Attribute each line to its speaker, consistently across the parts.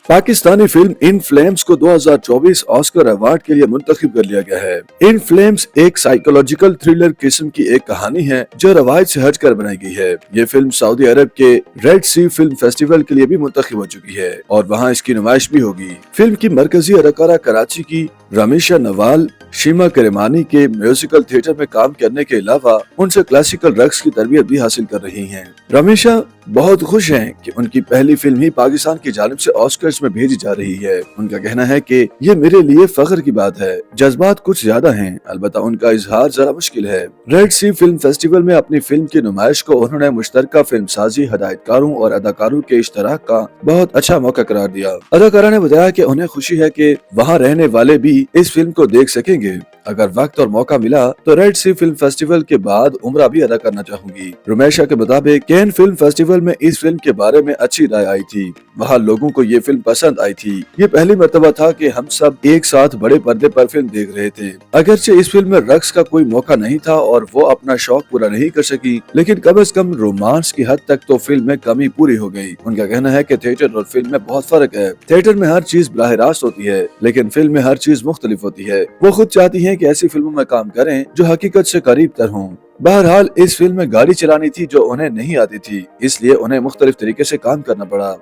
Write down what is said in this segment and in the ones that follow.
Speaker 1: Pakistani film in flames को 2024 Oscar award के लिए मुंतखब कर लिया गया है। इन फ्लेम्स एक साइकोलॉजिकल थ्रिलर किस्म की एक कहानी है जो रवायत से हटकर बनाई गई है। ये फिल्म सऊदी अरब के रेड सी फिल्म फेस्टिवल के लिए भी मुंतखब हो चुकी है और वहाँ इसकी नुमाइश भी होगी। फिल्म की मरकजी अदाकारा कराची की रमीशा नवाल शीमा करेमानी के म्यूजिकल थिएटर में काम करने के अलावा उनसे क्लासिकल रक्स की तरबियत भी हासिल कर रही हैं। रमीशा बहुत खुश हैं कि उनकी पहली फिल्म ही पाकिस्तान की जानिब से ऑस्कर्स में भेजी जा रही है। उनका कहना है कि ये मेरे लिए फख्र की बात है। जज्बात कुछ ज्यादा हैं, अलबत्ता उनका इजहार जरा मुश्किल है। रेड सी फिल्म फेस्टिवल में अपनी फिल्म की नुमाइश को उन्होंने मुश्तरका फिल्म साजी, हदायतकारों और अदाकारों के इश्तराक का बहुत अच्छा मौका करार दिया। अदाकारा ने बताया कि उन्हें खुशी है कि वहाँ रहने वाले भी इस फिल्म को देख सकेंगे। अगर वक्त और मौका मिला तो रेड सी फिल्म फेस्टिवल के बाद उम्रा भी अदा करना चाहूंगी। रमेशा के मुताबिक कैन फिल्म फेस्टिवल में इस फिल्म के बारे में अच्छी राय आई थी। वहाँ लोगों को ये फिल्म पसंद आई थी। ये पहली मर्तबा था कि हम सब एक साथ बड़े पर्दे पर फिल्म देख रहे थे। अगरचे इस फिल्म में रक्स का कोई मौका नहीं था और वो अपना शौक पूरा नहीं कर सकी, लेकिन कम से कम रोमांस की हद तक तो फिल्म में कमी पूरी हो गई। उनका कहना है कि थिएटर और फिल्म में बहुत फर्क है। थिएटर में हर चीज बराह रास्त होती है, लेकिन फिल्म में हर चीज मुख्तलिफ होती है। वो खुद चाहती है कि ऐसी फिल्मों में काम करें जो हकीकत से करीब तर हों। बहरहाल इस फिल्म में गाड़ी चलानी थी जो उन्हें नहीं आती थी, इसलिए उन्हें मुख्तलिफ तरीके से काम करना पड़ा।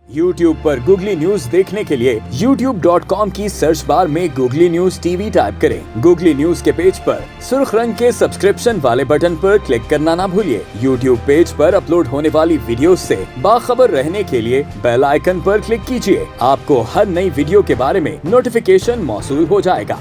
Speaker 2: YouTube पर गूगली न्यूज देखने के लिए youtube.com की सर्च बार में गूगली न्यूज टीवी टाइप करें। गूगली न्यूज के पेज पर सुर्ख रंग के सब्सक्रिप्शन वाले बटन पर क्लिक करना ना भूलिए। YouTube पेज पर अपलोड होने वाली वीडियोस से बाखबर रहने के लिए बेल आइकन पर क्लिक कीजिए। आपको हर नई वीडियो के बारे में नोटिफिकेशन मौसूल हो जाएगा।